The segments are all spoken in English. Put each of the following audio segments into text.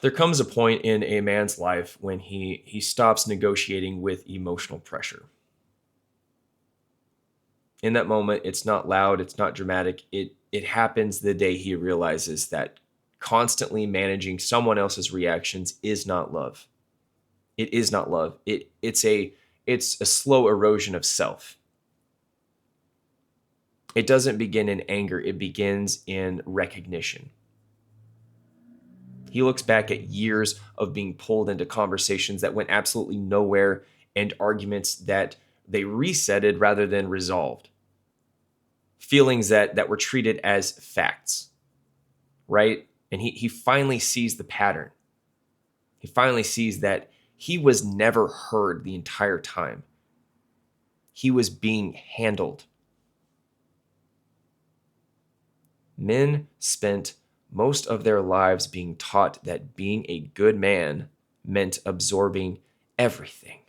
There comes a point in a man's life when he stops negotiating with emotional pressure. In that moment, it's not loud, it's not dramatic. It happens the day he realizes that constantly managing someone else's reactions is not love. It is not love. It's a slow erosion of self. It doesn't begin in anger, it begins in recognition. He looks back at years of being pulled into conversations that went absolutely nowhere and arguments that they resetted rather than resolved. Feelings that were treated as facts, right? And he finally sees the pattern. He finally sees that he was never heard the entire time. He was being handled. Men spent most of their lives being taught that being a good man meant absorbing everything.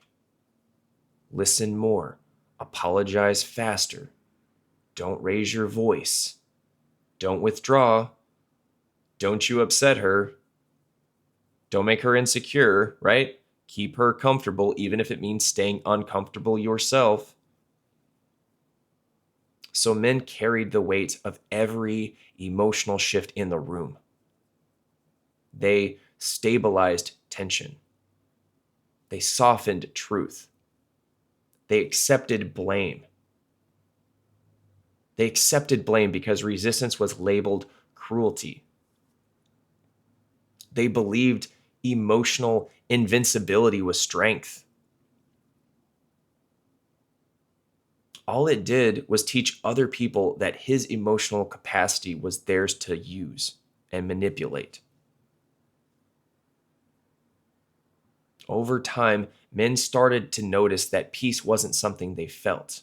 Listen more, apologize faster, don't raise your voice, don't withdraw, don't you upset her, don't make her insecure, right? Keep her comfortable, even if it means staying uncomfortable yourself. So men carried the weight of every emotional shift in the room. They stabilized tension. They softened truth. They accepted blame. They accepted blame because resistance was labeled cruelty. They believed emotional invincibility was strength. All it did was teach other people that his emotional capacity was theirs to use and manipulate. Over time, men started to notice that peace wasn't something they felt.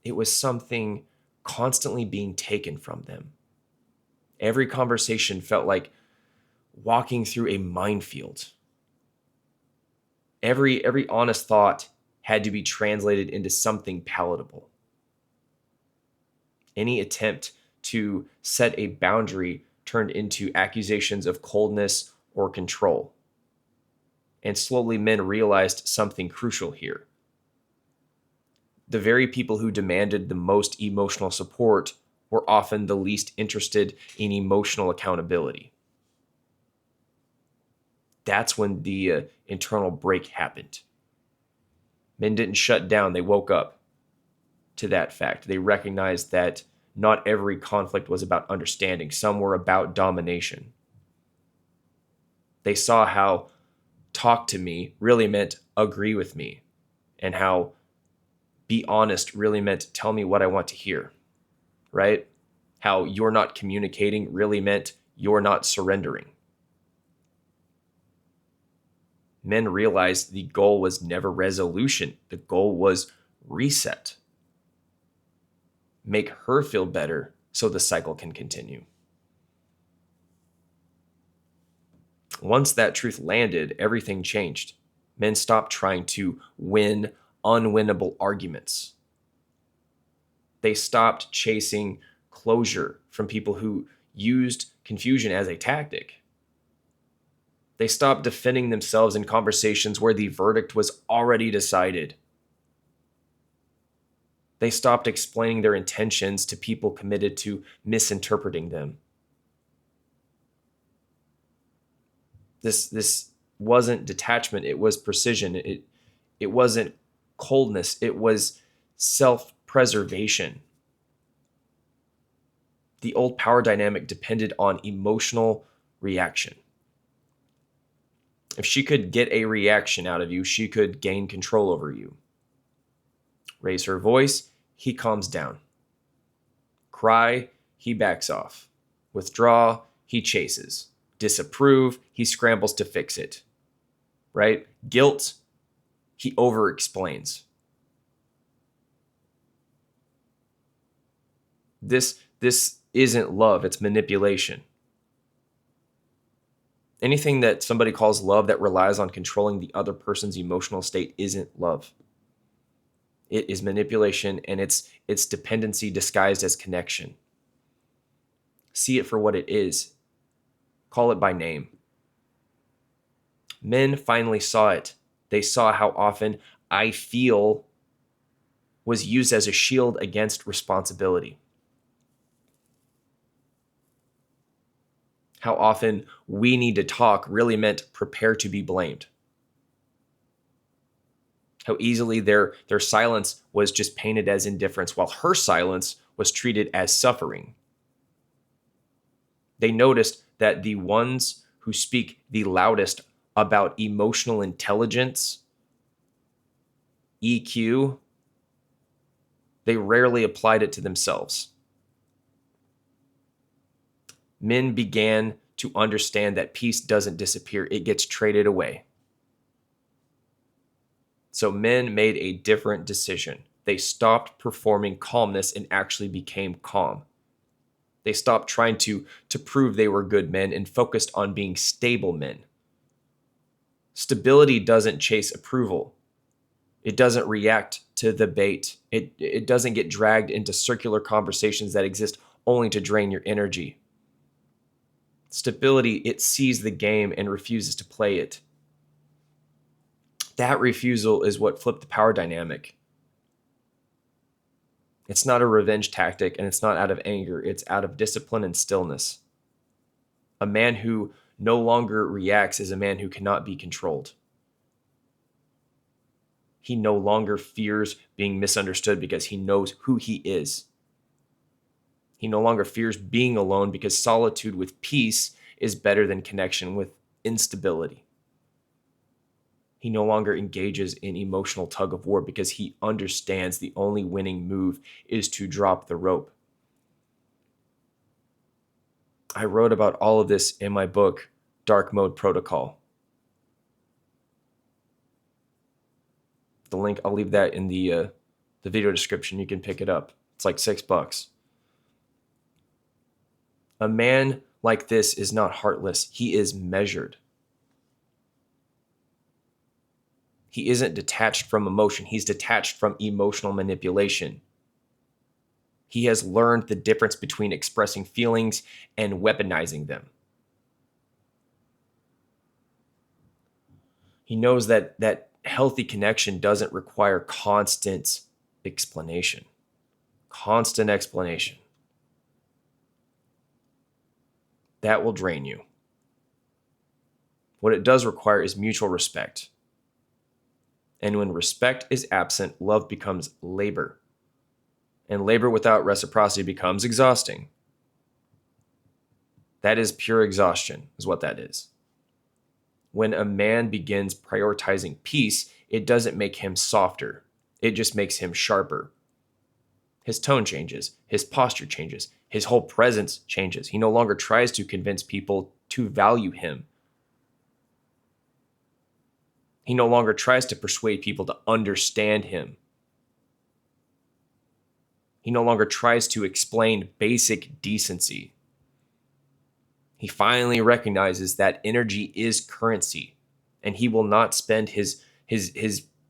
It was something constantly being taken from them. Every conversation felt like walking through a minefield. Every honest thought had to be translated into something palatable. Any attempt to set a boundary turned into accusations of coldness or control. And slowly men realized something crucial here. The very people who demanded the most emotional support were often the least interested in emotional accountability. That's when the internal break happened. Men didn't shut down, they woke up to that fact. They recognized that not every conflict was about understanding, some were about domination. They saw how talk to me really meant agree with me, and how be honest really meant tell me what I want to hear, right? How you're not communicating really meant you're not surrendering. Men realized the goal was never resolution. The goal was reset. Make her feel better so the cycle can continue. Once that truth landed, everything changed. Men stopped trying to win unwinnable arguments. They stopped chasing closure from people who used confusion as a tactic. They stopped defending themselves in conversations where the verdict was already decided. They stopped explaining their intentions to people committed to misinterpreting them. This wasn't detachment, it was precision. It wasn't coldness, it was self-preservation. The old power dynamic depended on emotional reaction. If she could get a reaction out of you, she could gain control over you. Raise her voice, he calms down. Cry, he backs off. Withdraw, he chases. Disapprove, he scrambles to fix it. Right? Guilt, he over-explains. This isn't love, it's manipulation. Anything that somebody calls love that relies on controlling the other person's emotional state isn't love. It is manipulation, and it's dependency disguised as connection. See it for what it is. Call it by name. Men finally saw it. They saw how often "I feel" was used as a shield against responsibility. How often "we need to talk" really meant prepare to be blamed. How easily their silence was just painted as indifference, while her silence was treated as suffering. They noticed that the ones who speak the loudest about emotional intelligence, EQ, they rarely applied it to themselves. Men began to understand that peace doesn't disappear, it gets traded away. So men made a different decision. They stopped performing calmness and actually became calm. They stopped trying to prove they were good men and focused on being stable men. Stability doesn't chase approval. It doesn't react to the bait. It doesn't get dragged into circular conversations that exist only to drain your energy. Stability, it sees the game and refuses to play it. That refusal is what flipped the power dynamic. It's not a revenge tactic, and it's not out of anger. It's out of discipline and stillness. A man who no longer reacts is a man who cannot be controlled. He no longer fears being misunderstood because he knows who he is. He no longer fears being alone because solitude with peace is better than connection with instability. He no longer engages in emotional tug of war because he understands the only winning move is to drop the rope. I wrote about all of this in my book, Dark Mode Protocol. The link, I'll leave that in the video description. You can pick it up. It's like $6. A man like this is not heartless. He is measured. He isn't detached from emotion. He's detached from emotional manipulation. He has learned the difference between expressing feelings and weaponizing them. He knows that healthy connection doesn't require constant explanation. Constant explanation. That will drain you. What it does require is mutual respect. And when respect is absent, love becomes labor. And labor without reciprocity becomes exhausting. That is pure exhaustion, is what that is. When a man begins prioritizing peace, it doesn't make him softer. It just makes him sharper. His tone changes. His posture changes. His whole presence changes. He no longer tries to convince people to value him. He no longer tries to persuade people to understand him. He no longer tries to explain basic decency. He finally recognizes that energy is currency, and he will not spend his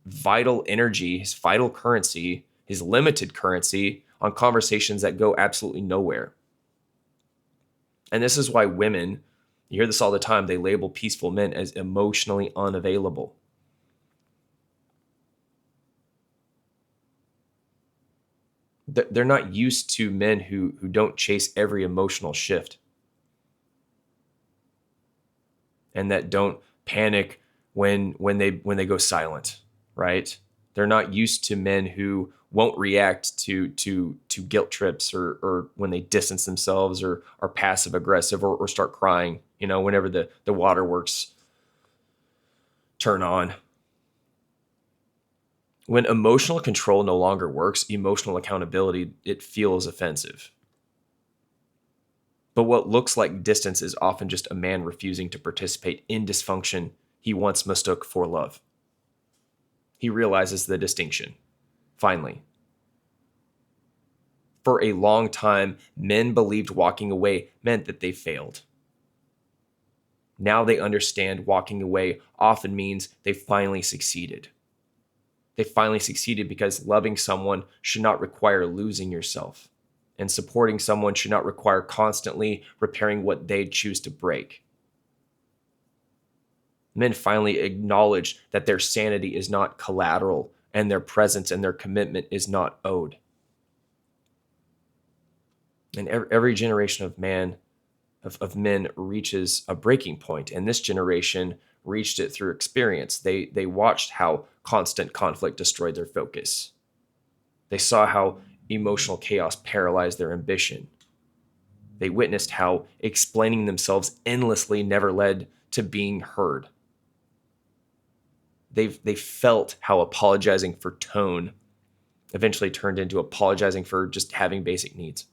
vital energy, his vital currency, his limited currency on conversations that go absolutely nowhere. And this is why women, you hear this all the time, they label peaceful men as emotionally unavailable. They're not used to men who don't chase every emotional shift and that don't panic when they go silent, right? They're not used to men who won't react to guilt trips or when they distance themselves or are passive aggressive or start crying, whenever the waterworks turn on. When emotional control no longer works, emotional accountability, it feels offensive. But what looks like distance is often just a man refusing to participate in dysfunction he once mistook for love. He realizes the distinction, finally. For a long time, men believed walking away meant that they failed. Now they understand walking away often means they finally succeeded. They finally succeeded because loving someone should not require losing yourself, and supporting someone should not require constantly repairing what they choose to break. Men finally acknowledged that their sanity is not collateral and their presence and their commitment is not owed. And every generation of men reaches a breaking point, and this generation reached it through experience. They watched how constant conflict destroyed their focus. They saw how emotional chaos paralyzed their ambition. They witnessed how explaining themselves endlessly never led to being heard. They felt how apologizing for tone eventually turned into apologizing for just having basic needs.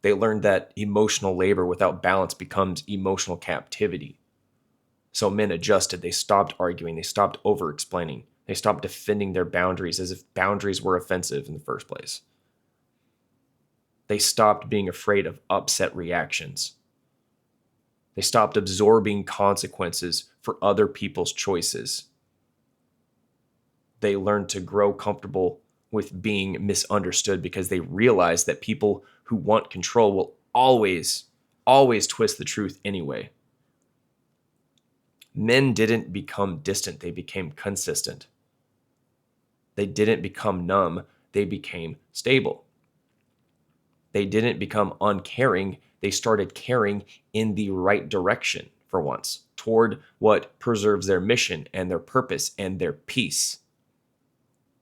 They learned that emotional labor without balance becomes emotional captivity. So men adjusted. They stopped arguing. They stopped over-explaining. They stopped defending their boundaries as if boundaries were offensive in the first place. They stopped being afraid of upset reactions. They stopped absorbing consequences for other people's choices. They learned to grow comfortable with being misunderstood because they realized that people who want control will always twist the truth anyway. Men didn't become distant, they became consistent. They didn't become numb, they became stable. They didn't become uncaring, they started caring in the right direction for once, toward what preserves their mission and their purpose and their peace.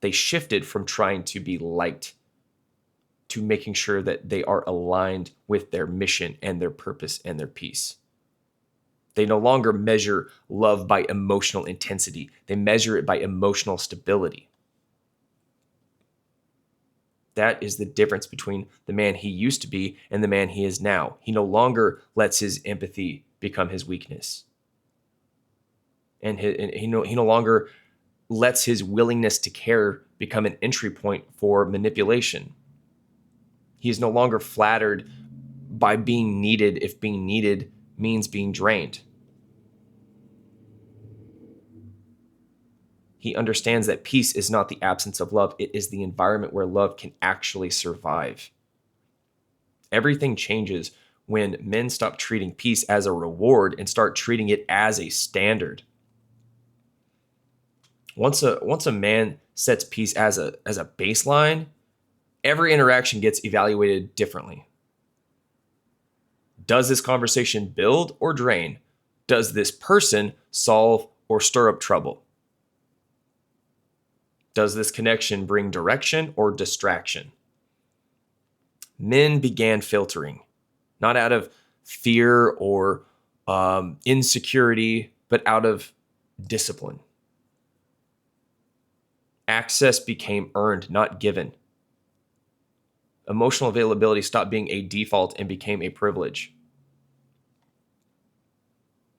They shifted from trying to be liked to making sure that they are aligned with their mission and their purpose and their peace. They no longer measure love by emotional intensity. They measure it by emotional stability. That is the difference between the man he used to be and the man he is now. He no longer lets his empathy become his weakness. And he no longer lets his willingness to care become an entry point for manipulation. He is no longer flattered by being needed if being needed means being drained. He understands that peace is not the absence of love. It is the environment where love can actually survive. Everything changes when men stop treating peace as a reward and start treating it as a standard. Once a man sets peace as a baseline, every interaction gets evaluated differently. Does this conversation build or drain? Does this person solve or stir up trouble? Does this connection bring direction or distraction? Men began filtering, not out of fear or insecurity, but out of discipline. Access became earned, not given. Emotional availability stopped being a default and became a privilege.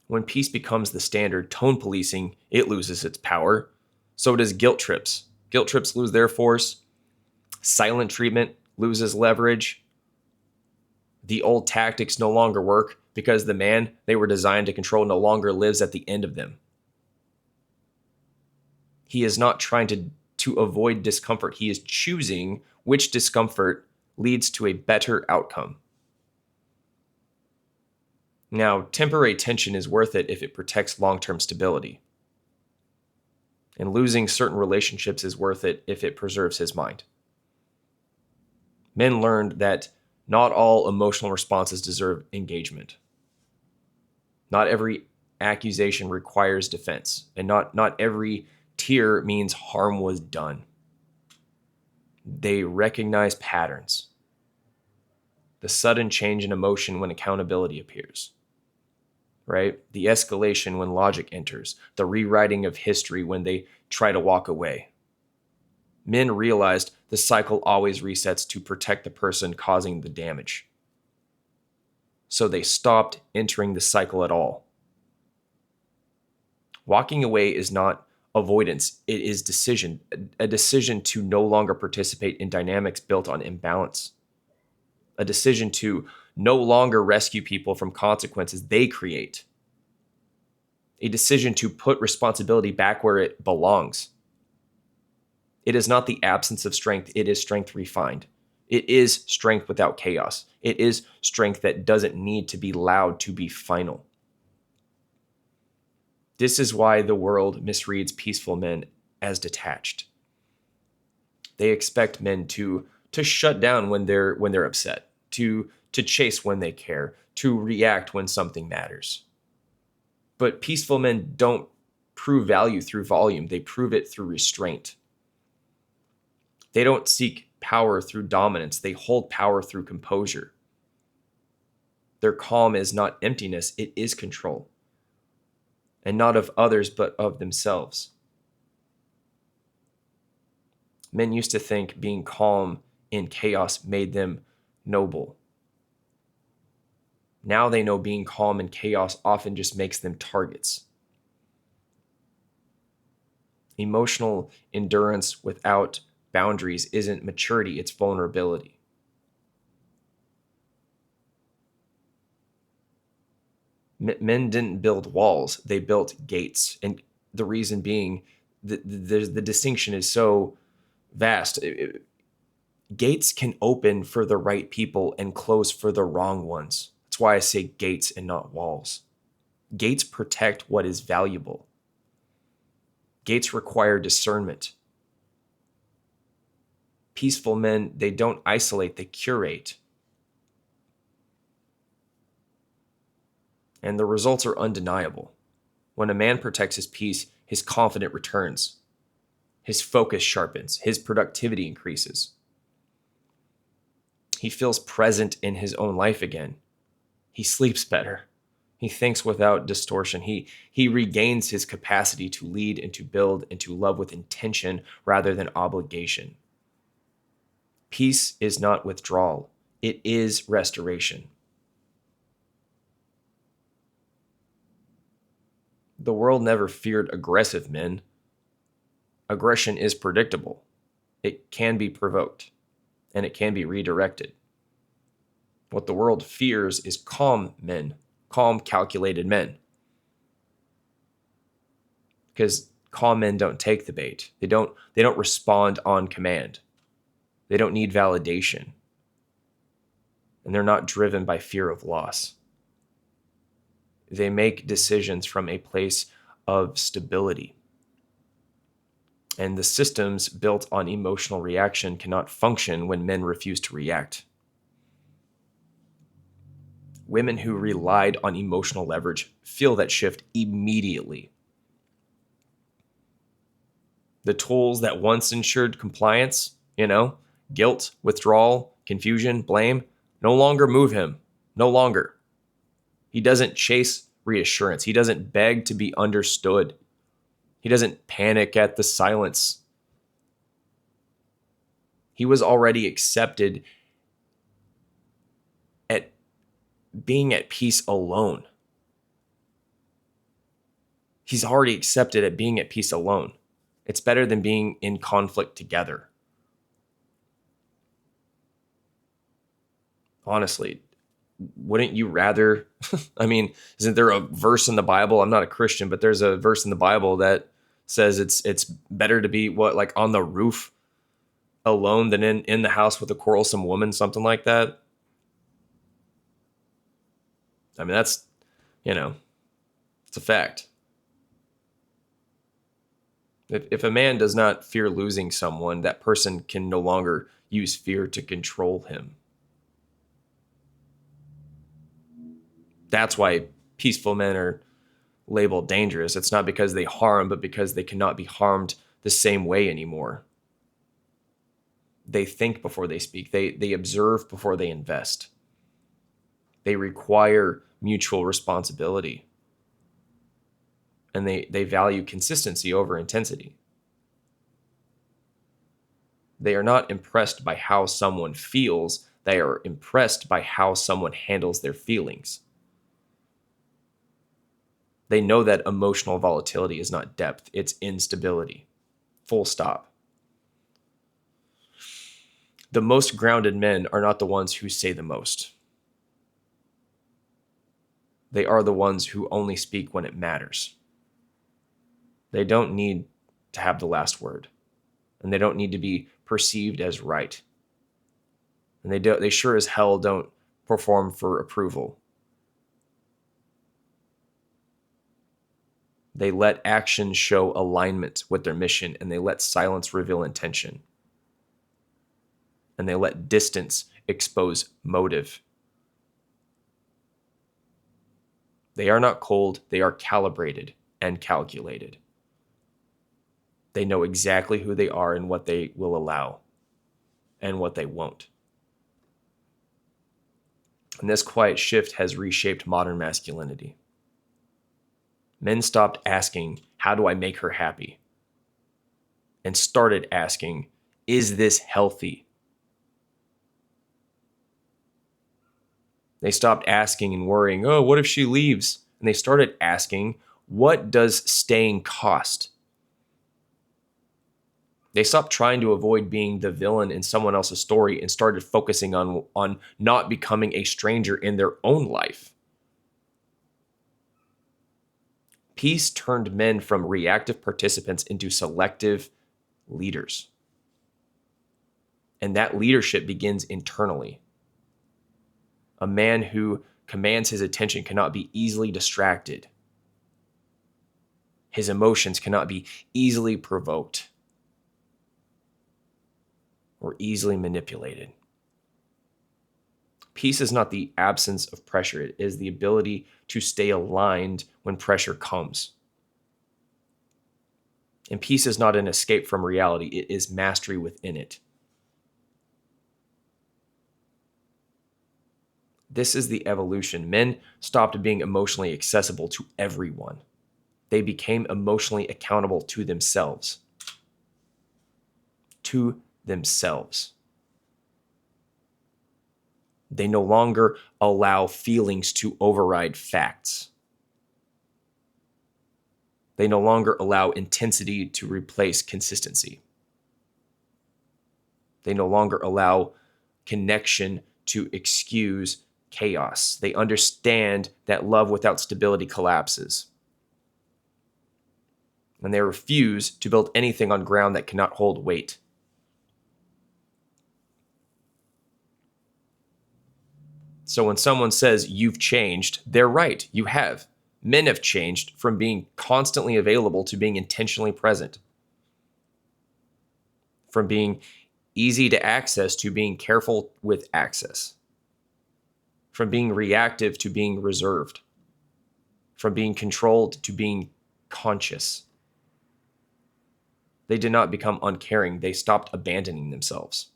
When peace becomes the standard, tone policing, it loses its power. So does guilt trips. Guilt trips lose their force. Silent treatment loses leverage. The old tactics no longer work because the man they were designed to control no longer lives at the end of them. He is not trying to avoid discomfort. He is choosing which discomfort leads to a better outcome. Now, temporary tension is worth it if it protects long-term stability. And losing certain relationships is worth it if it preserves his mind. Men learned that not all emotional responses deserve engagement. Not every accusation requires defense, and not every tear means harm was done. They recognize patterns. The sudden change in emotion when accountability appears. Right? The escalation when logic enters, the rewriting of history when they try to walk away. Men realized the cycle always resets to protect the person causing the damage. So they stopped entering the cycle at all. Walking away is not avoidance, it is decision, a decision to no longer participate in dynamics built on imbalance. A decision to no longer rescue people from consequences they create. A decision to put responsibility back where it belongs. It is not the absence of strength, it is strength refined. It is strength without chaos. It is strength that doesn't need to be loud to be final. This is why the world misreads peaceful men as detached. They expect men to shut down when they're upset, to chase when they care, to react when something matters. But peaceful men don't prove value through volume, they prove it through restraint. They don't seek power through dominance, they hold power through composure. Their calm is not emptiness, it is control. And not of others, but of themselves. Men used to think being calm in chaos made them noble. Now they know being calm in chaos often just makes them targets. Emotional endurance without boundaries isn't maturity, it's vulnerability. Men didn't build walls, they built gates. And the reason being, the distinction is so vast. Gates can open for the right people and close for the wrong ones. That's why I say gates and not walls. Gates protect what is valuable. Gates require discernment. Peaceful men, they don't isolate, they curate. And the results are undeniable. When a man protects his peace, his confidence returns. His focus sharpens. His productivity increases. He feels present in his own life again. He sleeps better. He thinks without distortion. He regains his capacity to lead and to build and to love with intention rather than obligation. Peace is not withdrawal. It is restoration. The world never feared aggressive men. Aggression is predictable. It can be provoked, and it can be redirected. What the world fears is calm men, calm, calculated men. Because calm men don't take the bait. They don't respond on command. They don't need validation. And they're not driven by fear of loss. They make decisions from a place of stability. And the systems built on emotional reaction cannot function when men refuse to react. Women who relied on emotional leverage feel that shift immediately. The tools that once ensured compliance, guilt, withdrawal, confusion, blame, no longer move him. No longer. He doesn't chase reassurance. He doesn't beg to be understood. He doesn't panic at the silence. He was already accepted at being at peace alone. He's already accepted at being at peace alone. It's better than being in conflict together. Honestly, wouldn't you rather? Isn't there a verse in the Bible? I'm not a Christian, but there's a verse in the Bible that says it's better to be on the roof alone than in the house with a quarrelsome woman, something like that. That's, it's a fact. If a man does not fear losing someone, that person can no longer use fear to control him. That's why peaceful men are labeled dangerous. It's not because they harm, but because they cannot be harmed the same way anymore. They think before they speak. They observe before they invest. They require mutual responsibility. And they value consistency over intensity. They are not impressed by how someone feels. They are impressed by how someone handles their feelings. They know that emotional volatility is not depth, it's instability. Full stop. The most grounded men are not the ones who say the most. They are the ones who only speak when it matters. They don't need to have the last word, and they don't need to be perceived as right. And they sure as hell don't perform for approval. They let action show alignment with their mission, and they let silence reveal intention. And they let distance expose motive. They are not cold, they are calibrated and calculated. They know exactly who they are and what they will allow and what they won't. And this quiet shift has reshaped modern masculinity. Men stopped asking, how do I make her happy? And started asking, is this healthy? They stopped asking and worrying, oh, what if she leaves? And they started asking, what does staying cost? They stopped trying to avoid being the villain in someone else's story and started focusing on not becoming a stranger in their own life. Peace turned men from reactive participants into selective leaders. And that leadership begins internally. A man who commands his attention cannot be easily distracted. His emotions cannot be easily provoked or easily manipulated. Peace is not the absence of pressure. It is the ability to stay aligned when pressure comes. And peace is not an escape from reality. It is mastery within it. This is the evolution. Men stopped being emotionally accessible to everyone. They became emotionally accountable to themselves. To themselves. They no longer allow feelings to override facts. They no longer allow intensity to replace consistency. They no longer allow connection to excuse chaos. They understand that love without stability collapses. And they refuse to build anything on ground that cannot hold weight. So when someone says you've changed, they're right. You have. Men have changed from being constantly available to being intentionally present. From being easy to access to being careful with access. From being reactive to being reserved. From being controlled to being conscious. They did not become uncaring. They stopped abandoning themselves.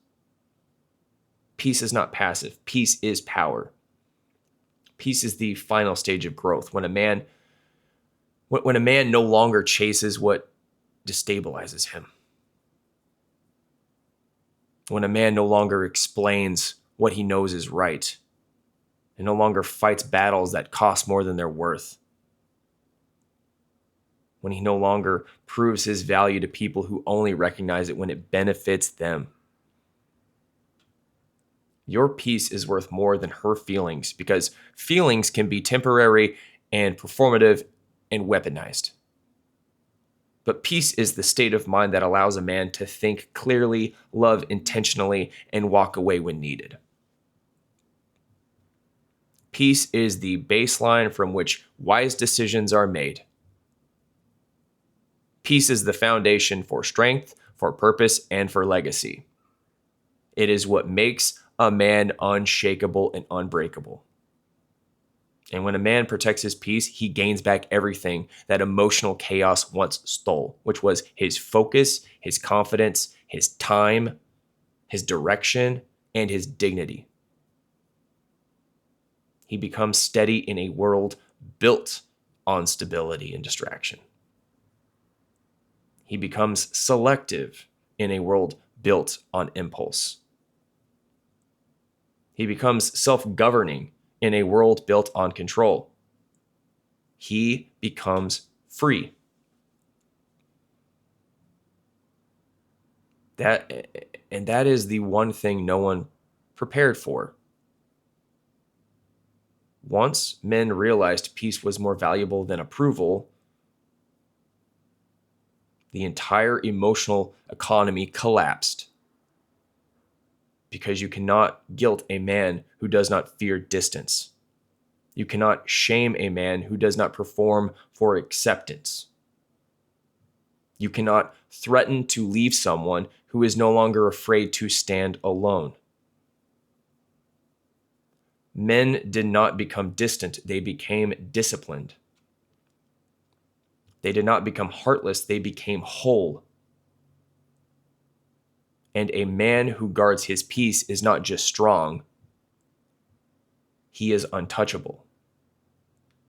Peace is not passive. Peace is power. Peace is the final stage of growth. When a man no longer chases what destabilizes him. When a man no longer explains what he knows is right. And no longer fights battles that cost more than they're worth. When he no longer proves his value to people who only recognize it when it benefits them. Your peace is worth more than her feelings, because feelings can be temporary and performative and weaponized. But peace is the state of mind that allows a man to think clearly, love intentionally, and walk away when needed. Peace is the baseline from which wise decisions are made. Peace is the foundation for strength, for purpose, and for legacy. It is what makes a man unshakable and unbreakable. And when a man protects his peace, he gains back everything that emotional chaos once stole, which was his focus, his confidence, his time, his direction, and his dignity. He becomes steady in a world built on stability and distraction. He becomes selective in a world built on impulse. He becomes self-governing in a world built on control. He becomes free. That is the one thing no one prepared for. Once men realized peace was more valuable than approval, the entire emotional economy collapsed. Because you cannot guilt a man who does not fear distance. You cannot shame a man who does not perform for acceptance. You cannot threaten to leave someone who is no longer afraid to stand alone. Men did not become distant, they became disciplined. They did not become heartless, they became whole. And a man who guards his peace is not just strong, he is untouchable.